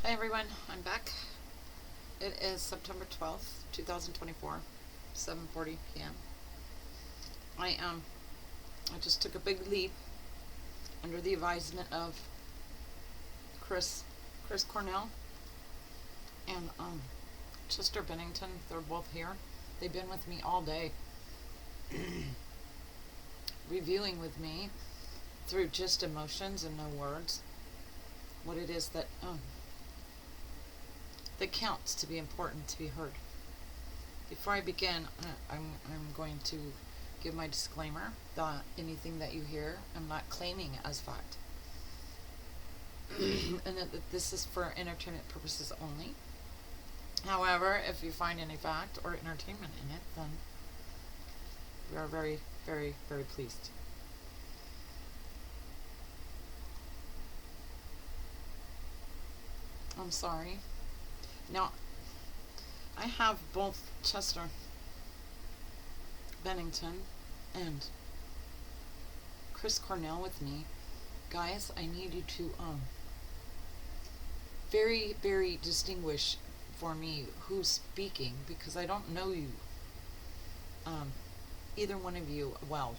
Hi everyone, I'm back. It is September 12th, 2024, 7:40 p.m. I just took a big leap under the advisement of Chris Cornell and Chester Bennington. They're both here. They've been with me all day, reviewing with me through just emotions and no words what it is that counts to be important to be heard. Before I begin, I'm going to give my disclaimer that anything that you hear, I'm not claiming as fact, and that this is for entertainment purposes only. However, if you find any fact or entertainment in it, then we are very, very, very pleased. I'm sorry. Now, I have both Chester Bennington and Chris Cornell with me. Guys, I need you to very, very distinguish for me who's speaking, because I don't know you, either one of you, well,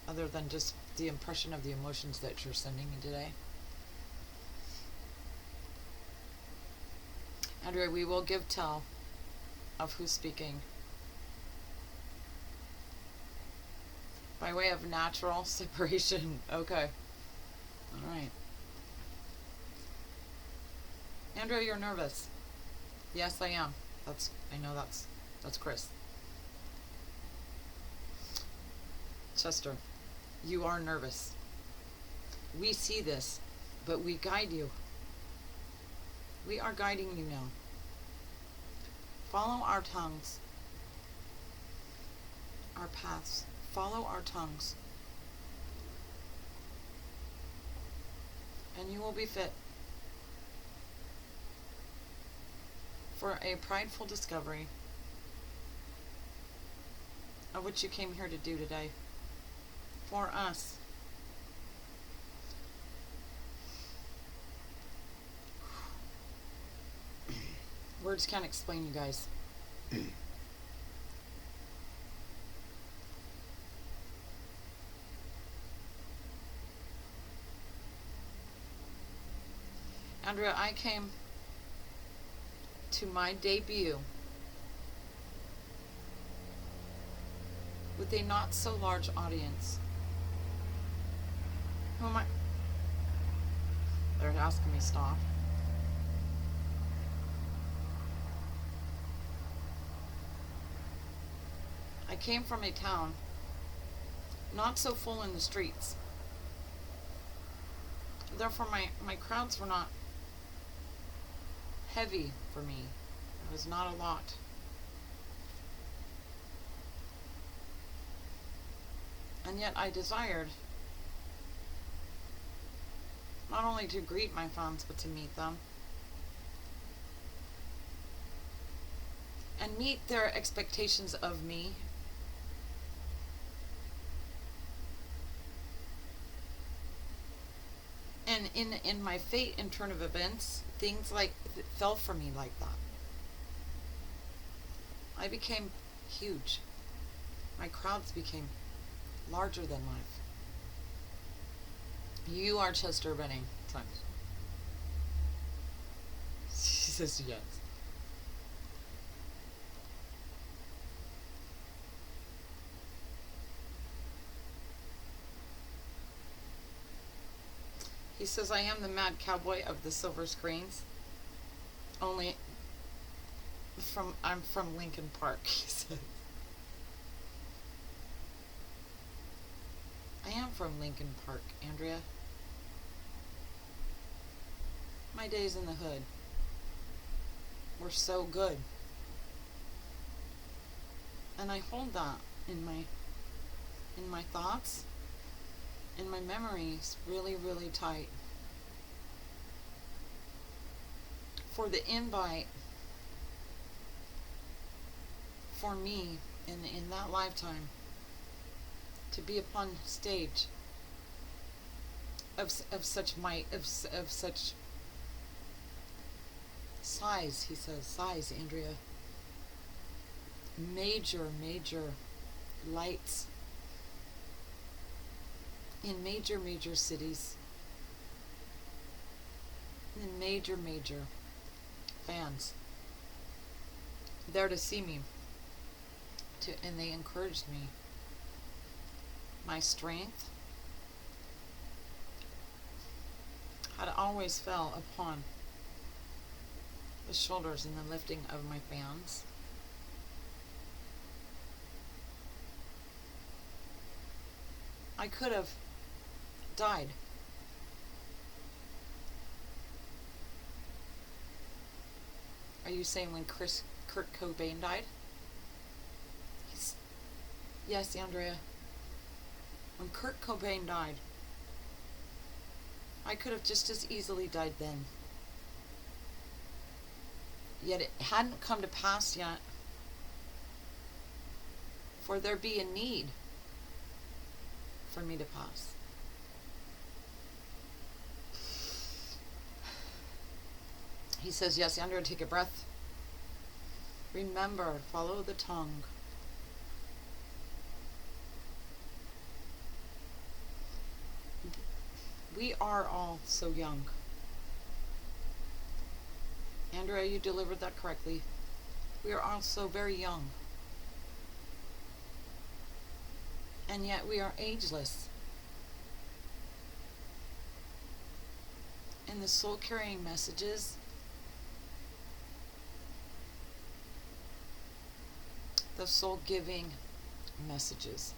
other than just the impression of the emotions that you're sending me today. Andrea, we will give tell of who's speaking by way of natural separation. Okay. All right. Andrea, you're nervous. Yes, I am. I know that's Chris. Chester, you are nervous. We see this, but we guide you. We are guiding you now. Follow our tongues, our paths. Follow our tongues, and you will be fit for a prideful discovery of what you came here to do today. For us. Words can't explain, you guys. Andrea, I came to my debut with a not so large audience. Who am I? They're asking me stop. I came from a town not so full in the streets. Therefore, my crowds were not heavy for me. It was not a lot. And yet I desired not only to greet my fans, but to meet them. And meet their expectations of me. And in my fate and turn of events, things like fell for me like that. I became huge. My crowds became larger than life. You are Chester Bennington. She says yes. He says, I am the mad cowboy of the silver screens. Only I'm from Lincoln Park, he says. I am from Lincoln Park, Andrea. My days in the hood were so good. And I hold that in my thoughts, in my memories, really, really tight. For the invite for me in that lifetime to be upon stage of such might, of such Size, he says, size, Andrea. Major lights in major cities, in major fans there to see me, and they encouraged me. My strength had always fell upon the shoulders and the lifting of my fans. I could have died. Are you saying when Kurt Cobain died? Yes, Andrea. When Kurt Cobain died, I could have just as easily died then. Yet it hadn't come to pass yet, for there be a need for me to pass. He says, yes, Andrea, take a breath. Remember, follow the tongue. We are all so young. Andrea, you delivered that correctly. We are all so very young. And yet we are ageless. And the soul carrying messages the soul giving messages.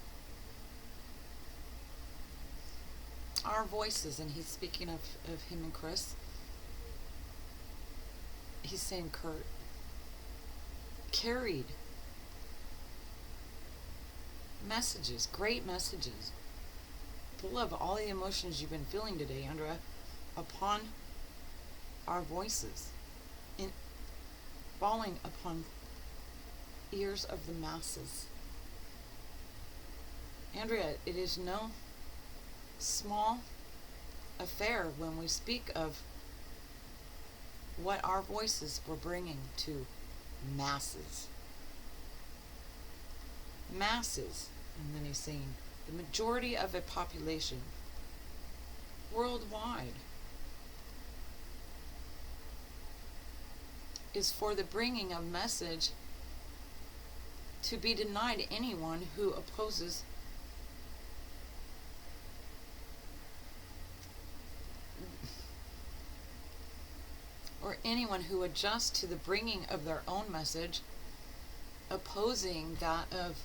Our voices, and he's speaking of him and Chris. He's saying Kurt carried messages, great messages, full of all the emotions you've been feeling today, Andrea, upon our voices, in falling upon ears of the masses. Andrea, it is no small affair when we speak of what our voices were bringing to masses. Masses, and then he's saying the majority of a population worldwide is for the bringing of message to be denied anyone who opposes or anyone who adjusts to the bringing of their own message, opposing that of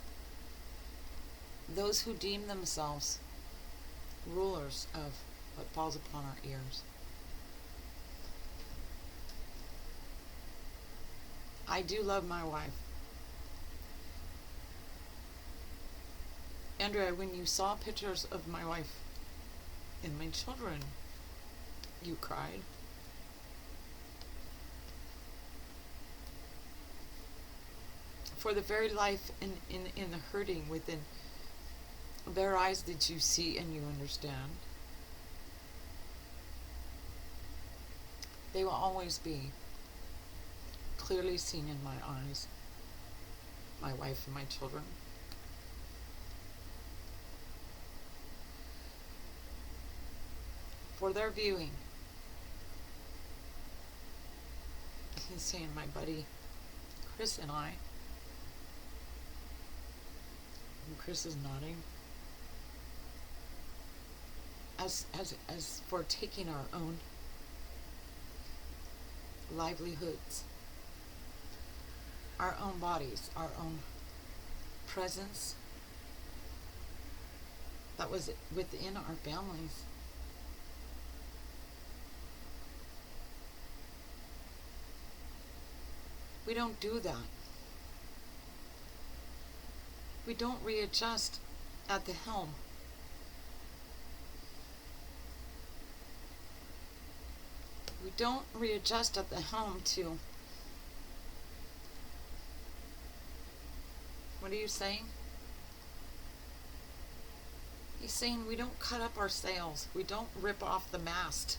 those who deem themselves rulers of what falls upon our ears. I do love my wife. Andrea, when you saw pictures of my wife and my children, you cried. For the very life in the hurting within their eyes that you see and you understand. They will always be clearly seen in my eyes, my wife and my children. For their viewing. He's saying my buddy Chris and I, and Chris is nodding, as for taking our own livelihoods, our own bodies, our own presence that was within our families. We don't do that. We don't readjust at the helm. We don't readjust at the helm to, what are you saying? He's saying we don't cut up our sails. We don't rip off the mast.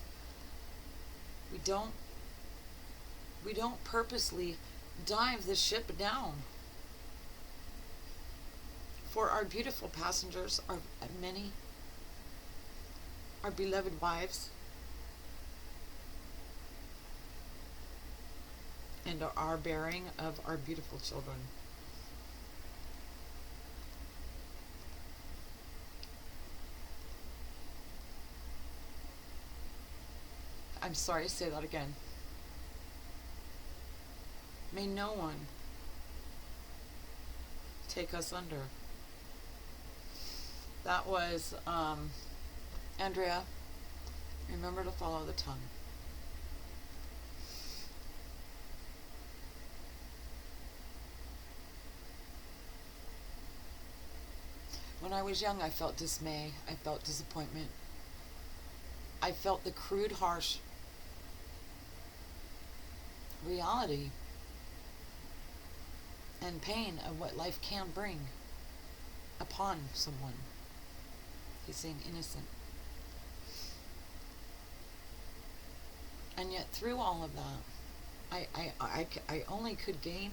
We don't We don't purposely dive the ship down. For our beautiful passengers, our many, our beloved wives, and our bearing of our beautiful children. I'm sorry to say that again. May no one take us under. That was Andrea. Remember to follow the tongue. When I was young, I felt dismay. I felt disappointment. I felt the crude, harsh reality and pain of what life can bring upon someone. He's saying innocent. And yet through all of that, I only could gain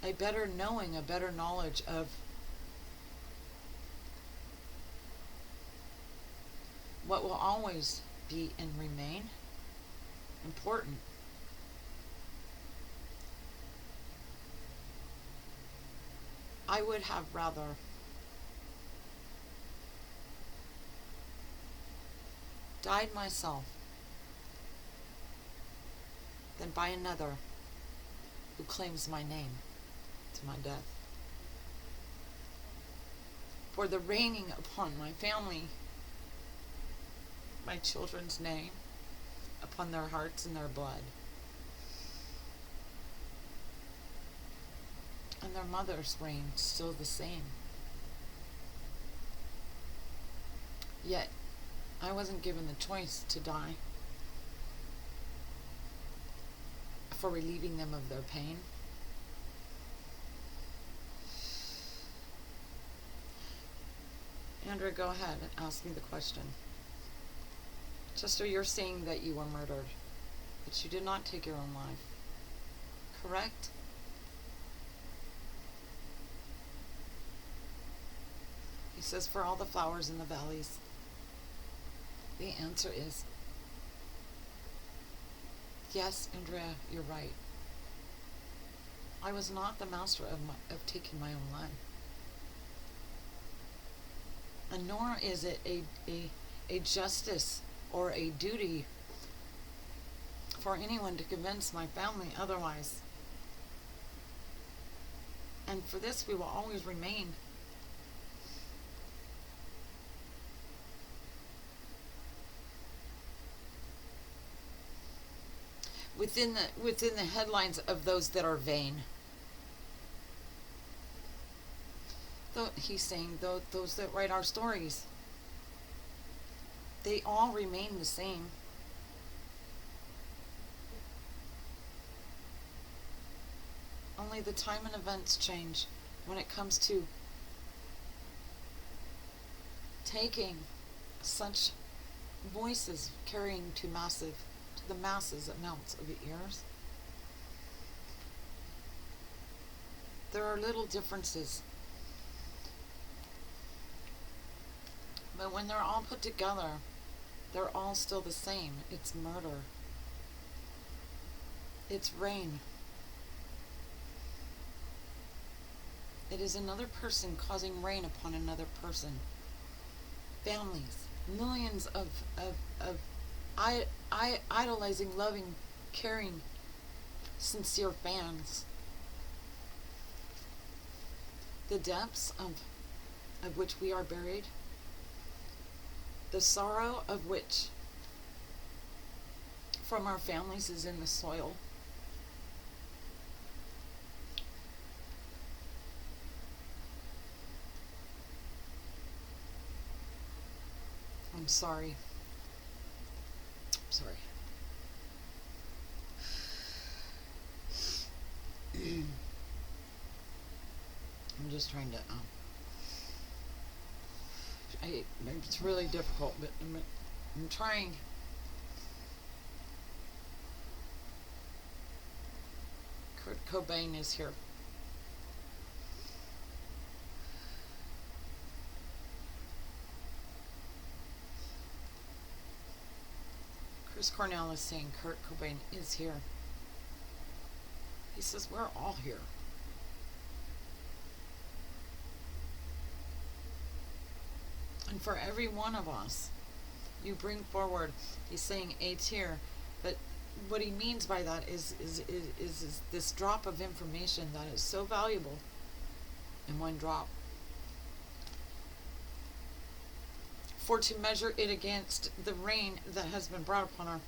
a better knowing, a better knowledge of what will always be and remain important. I would have rather died myself than by another who claims my name to my death. For the raining upon my family, my children's name, upon their hearts and their blood, and their mother's reign still the same. Yet, I wasn't given the choice to die for relieving them of their pain. Andrea, go ahead and ask me the question. Chester, you're saying that you were murdered, but you did not take your own life, correct? He says, for all the flowers in the valleys. The answer is, yes, Andrea, you're right. I was not the master of taking my own life. And nor is it a justice or a duty for anyone to convince my family otherwise. And for this we will always remain within the headlines of those that are vain. Though he's saying those that write our stories, they all remain the same. Only the time and events change when it comes to taking such voices, carrying to the masses amounts of ears. There are little differences, but when they're all put together, they're all still the same. It's murder. It's rain. It is another person causing rain upon another person. Families, millions of idolizing, loving, caring, sincere fans. The depths of which we are buried, the sorrow of which from our families is in the soil. I'm sorry. I'm just trying to it's really difficult, but I'm trying Cobain is here. Chris Cornell is saying Kurt Cobain is here. He says we're all here. And for every one of us, you bring forward, he's saying eight's here, but what he means by that is this drop of information that is so valuable in one drop. For to measure it against the rain that has been brought upon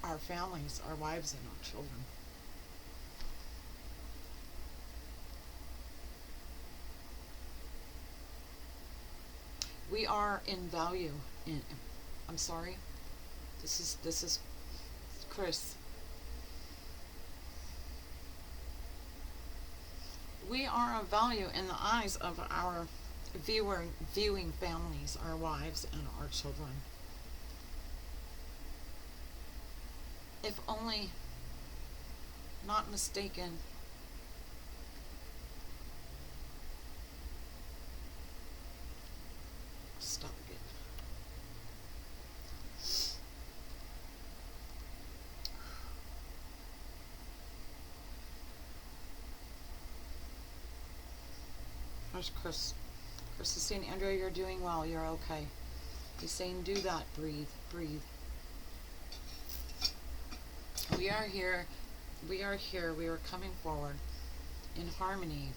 our families, our wives, and our children. We are in value. I'm sorry. This is Chris. We are of value in the eyes of our viewing families, our wives, and our children. If only not mistaken, stop again. There's Chris. Chris is saying, Andrea, you're doing well. You're okay. He's saying, do that. Breathe. Breathe. We are here. We are here. We are coming forward in harmony.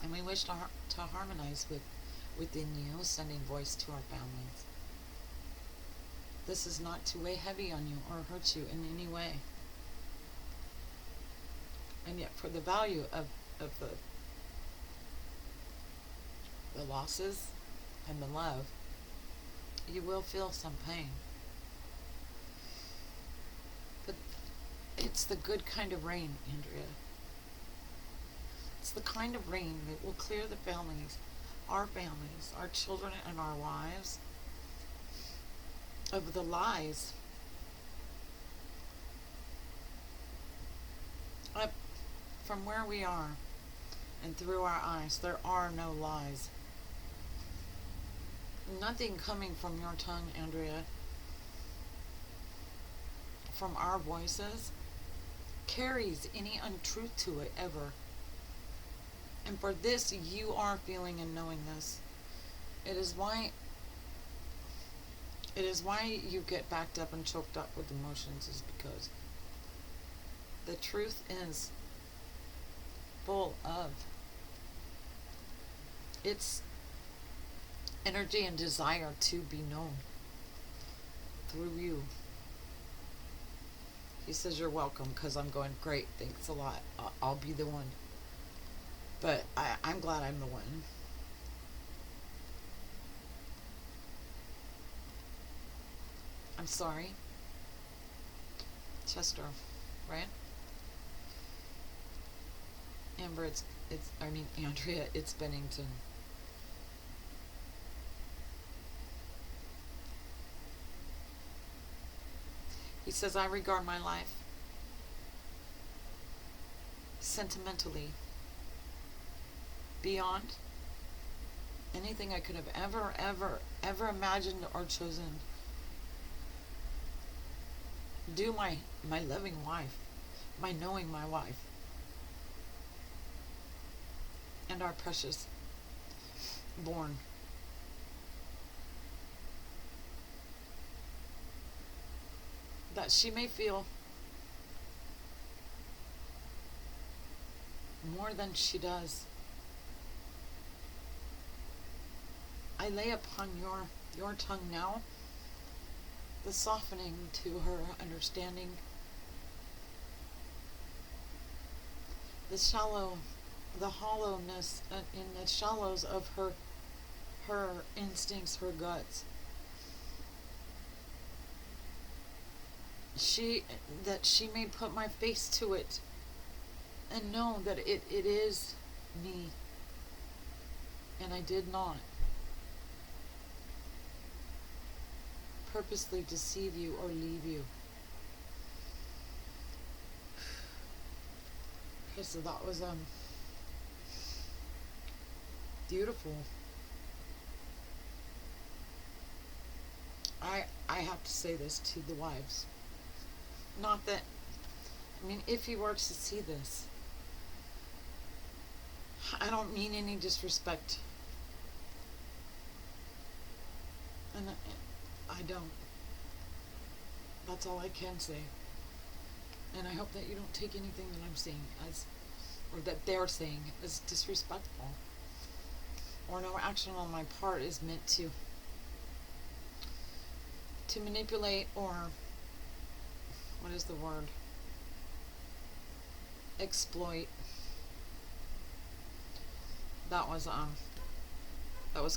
And we wish to harmonize within you, sending voice to our families. This is not to weigh heavy on you or hurt you in any way. And yet for the value of the losses and the love, you will feel some pain. But it's the good kind of rain, Andrea. It's the kind of rain that will clear the families, our children, and our wives of the lies. Up from where we are and through our eyes, there are no lies. Nothing coming from your tongue, Andrea, from our voices, carries any untruth to it ever. And for this, you are feeling and knowing this. It is why you get backed up and choked up with emotions, is because the truth is full of its energy and desire to be known through you. He says you're welcome, because I'm going, great, thanks a lot. I'll be the one. But I'm glad I'm the one. I'm sorry. Chester, right? Amber, Andrea, it's Bennington. He says, I regard my life sentimentally beyond anything I could have ever imagined or chosen. Do my loving wife, my knowing my wife, and our precious born. That she may feel more than she does. I lay upon your tongue now the softening to her understanding, the hollowness in the shallows of her instincts, her guts. That she may put my face to it and know that it is me, and I did not purposely deceive you or leave you. Okay, so that was beautiful. I have to say this to the wives. Not that, I mean, if he were to see this, I don't mean any disrespect, and I don't. That's all I can say. And I hope that you don't take anything that I'm saying as, or that they're saying as disrespectful, or no action on my part is meant to manipulate, or what is the word? Exploit. That was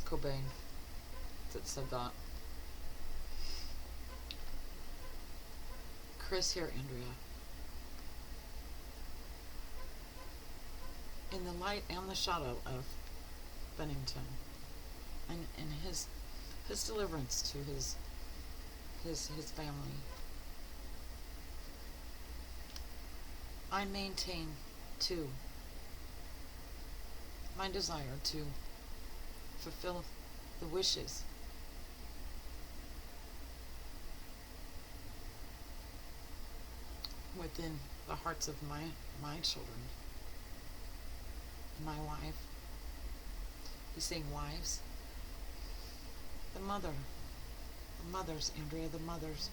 Cobain that said that. Chris here, Andrea. In the light and the shadow of Bennington, and his deliverance to his family, I maintain too my desire to fulfill the wishes within the hearts of my children, my wife. He's saying wives. The mothers, Andrea, the mothers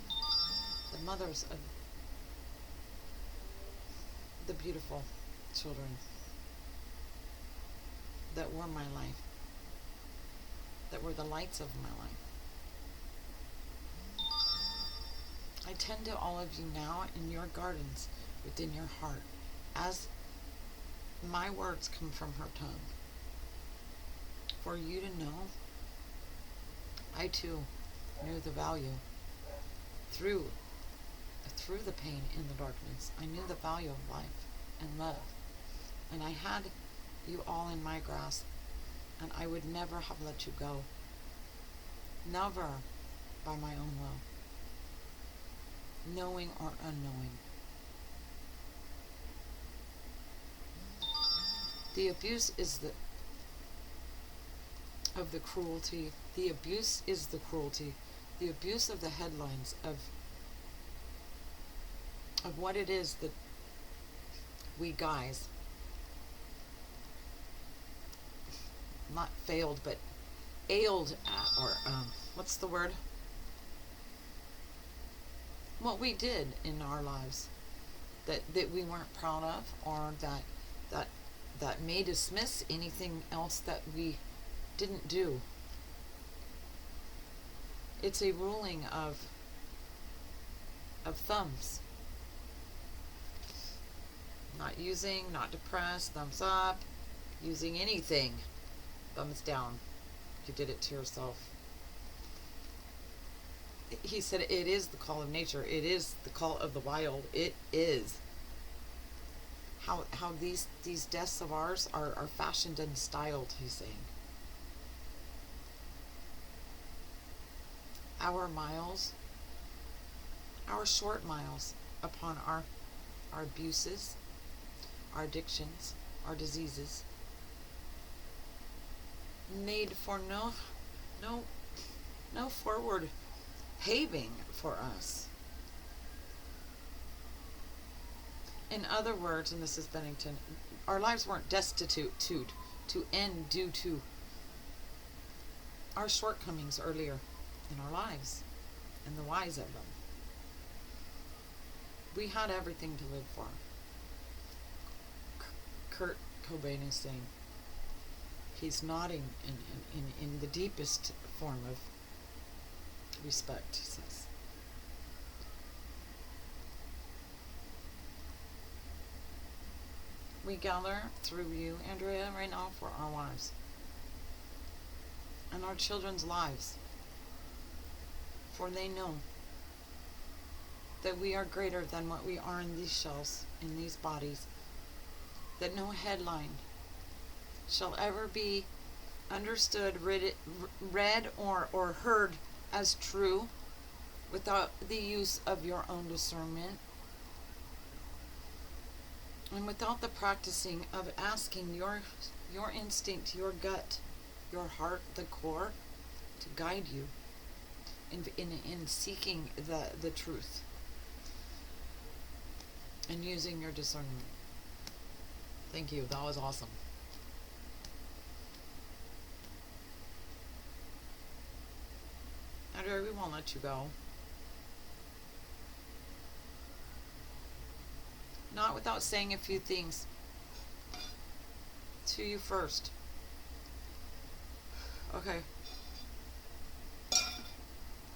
of the beautiful children that were my life, that were the lights of my life. I tend to all of you now in your gardens within your heart, as my words come from her tongue, for you to know I too knew the value through the pain in the darkness. I knew the value of life and love, and I had you all in my grasp, and I would never have let you go, never by my own will, knowing or unknowing. The abuse is of the cruelty. The abuse is the cruelty. The abuse of the headlines of what it is that we guys, not failed, but ailed at, or what's the word? What we did in our lives that we weren't proud of, or that may dismiss anything else that we didn't do. It's a ruling of thumbs. Not using, not depressed, thumbs up, using anything, thumbs down. You did it to yourself. He said it is the call of nature. It is the call of the wild. It is. How these deaths of ours are fashioned and styled, he's saying. Our miles, our short miles upon our abuses, our addictions, our diseases, made for no forward paving for us. In other words, and this is Bennington, our lives weren't destitute to end due to our shortcomings earlier in our lives and the whys of them. We had everything to live for. Kurt Cobain is saying, he's nodding in the deepest form of respect, he says. We gather through you, Andrea, right now for our wives and our children's lives, for they know that we are greater than what we are in these shells, in these bodies, that no headline shall ever be understood, read or heard as true without the use of your own discernment, And without the practicing of asking your instinct, your gut, your heart, the core, to guide you in seeking the truth and using your discernment. Thank you. That was awesome. Andrea, we won't let you go. Not without saying a few things to you first. Okay.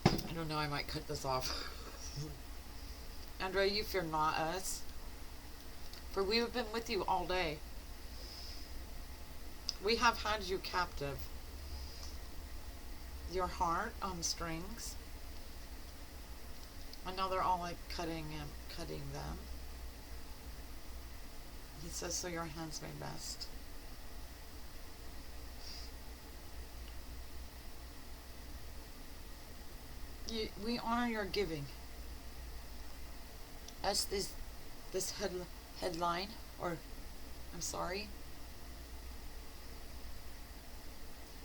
I don't know, I might cut this off. Andrea, you fear not us, for we have been with you all day. We have had you captive, your heart on strings. I know they're all like cutting them. He says, so your hands may rest. We honor your giving. As this headline, or I'm sorry,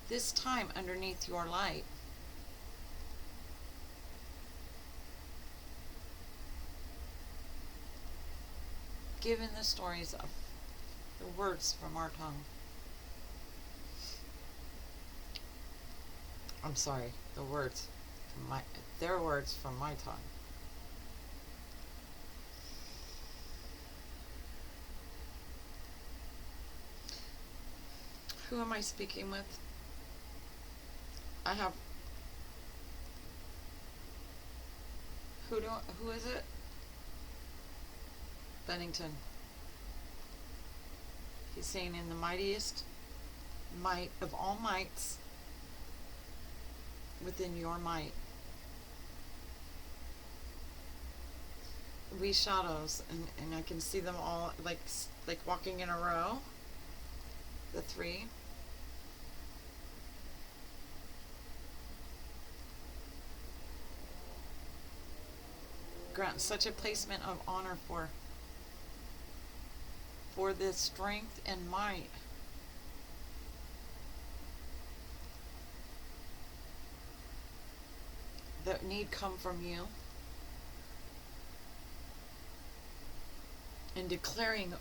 this time underneath your light. Given the stories of the words from our tongue. I'm sorry, their words from my tongue. Who am I speaking with? I have. Who is it? Bennington. He's saying, in the mightiest might of all mights, within your might. We shadows, and I can see them all like walking in a row. The three. Grant such a placement of honor for this strength and might that need come from you, and declaring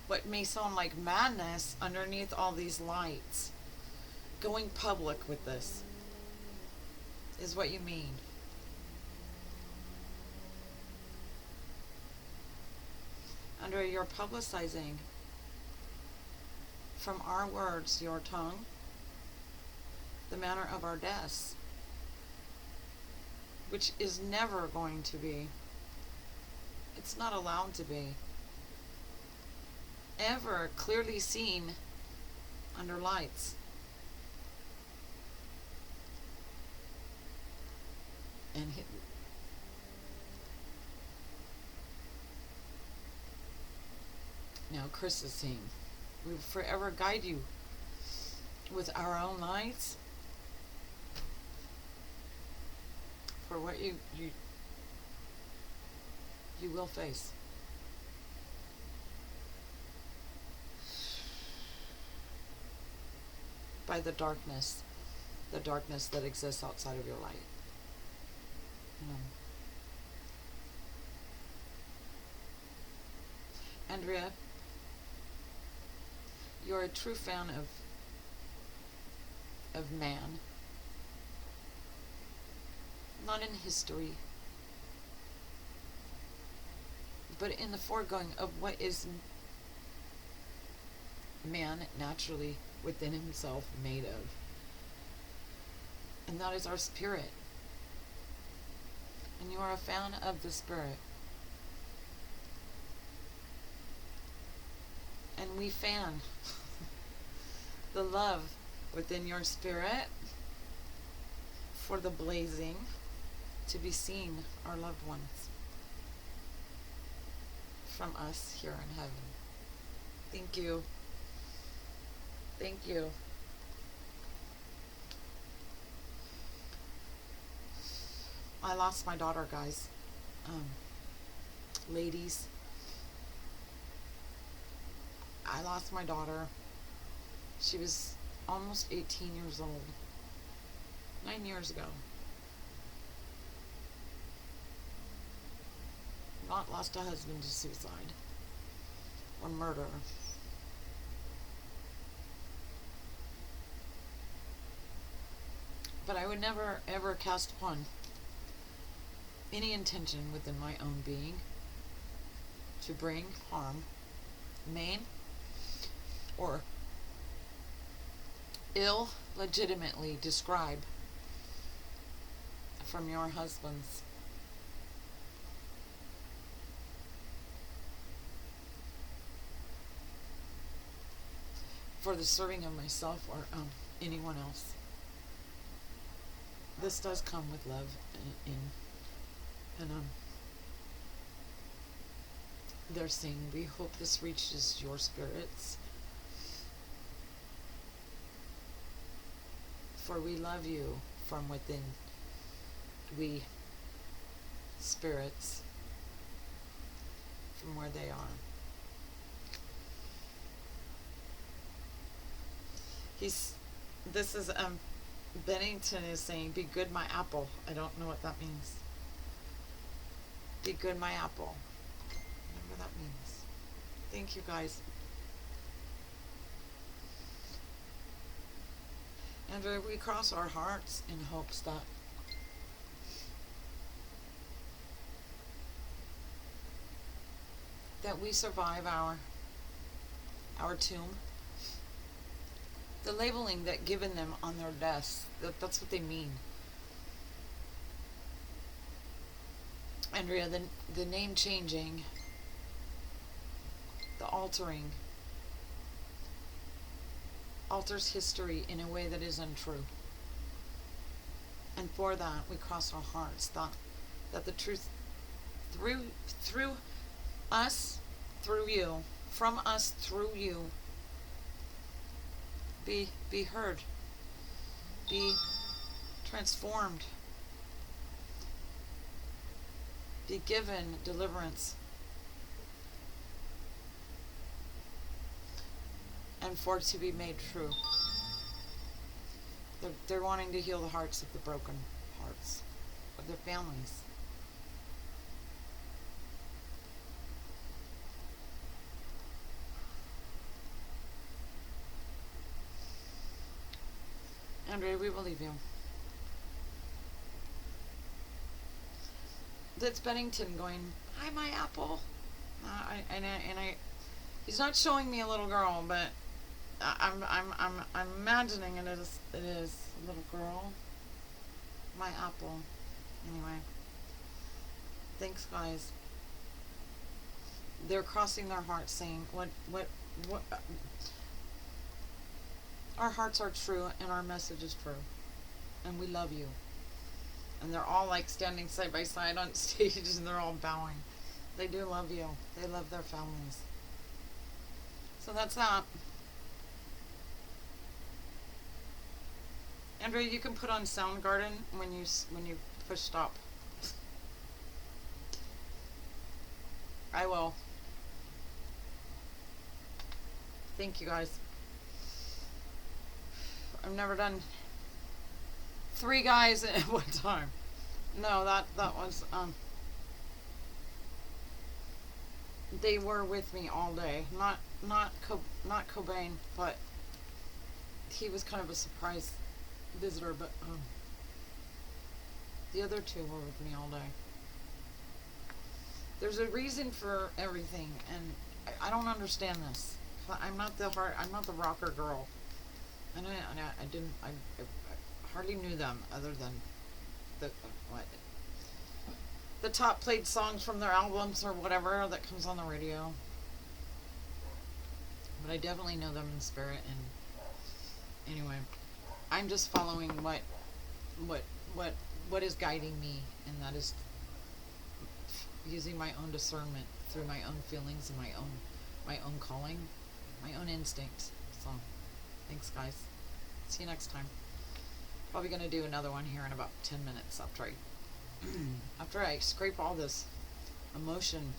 what may sound like madness underneath all these lights. Going public with this is what you mean. Under your publicizing from our words, your tongue, the manner of our deaths, which is never going to be, it's not allowed to be, ever clearly seen under lights. And hidden. Now Chris is saying, we will forever guide you with our own lights for what you will face. By the darkness that exists outside of your light. Andrea, you're a true fan of man, not in history, but in the foregoing of what is man naturally within himself made of, and that is our spirit. And you are a fan of the spirit. And we fan the love within your spirit for the blazing to be seen, our loved ones, from us here in heaven. Thank you. Thank you. I lost my daughter, guys. Ladies, I lost my daughter. She was almost 18 years old. 9 years ago. Not lost a husband to suicide or murder. But I would never ever cast upon any intention within my own being to bring harm, maim, or illegitimately describe from your husbands. For the serving of myself or anyone else. This does come with love and they're saying, we hope this reaches your spirits, for we love you from within. We spirits from where they are. This is Bennington is saying, be good my apple. I don't know what that means. Be good my apple. Whatever that means. Thank you guys. And we cross our hearts in hopes that we survive our tomb. The labeling that given them on their deaths, that's what they mean. Andrea, the name changing, the altering, alters history in a way that is untrue. And for that, we cross our hearts that the truth through us, through you, from us through you, be heard, be transformed, be given deliverance, and for it to be made true. They're wanting to heal the hearts of the broken hearts of their families. Andrea, we believe you. That's Bennington going, hi, my apple. He's not showing me a little girl, but I'm imagining it is a little girl. My apple. Anyway. Thanks, guys. They're crossing their hearts saying, what our hearts are true and our message is true. And we love you. And they're all like standing side by side on stage and they're all bowing. They do love you. They love their families. So that's that. Andrea, you can put on Soundgarden when you push stop. I will. Thank you, guys. I've never done 3 guys at one time. No, that was they were with me all day. Not Cobain, but he was kind of a surprise visitor. But the other 2 were with me all day. There's a reason for everything, and I don't understand this. I'm not the rocker girl. And I hardly knew them other than the top played songs from their albums or whatever that comes on the radio. But I definitely know them in spirit. And anyway, I'm just following what is guiding me, and that is using my own discernment through my own feelings and my own calling, my own instincts. So. Thanks, guys. See you next time. Probably going to do another one here in about 10 minutes after I scrape all this emotion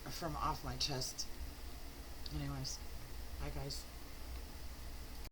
from off my chest Anyways, bye guys.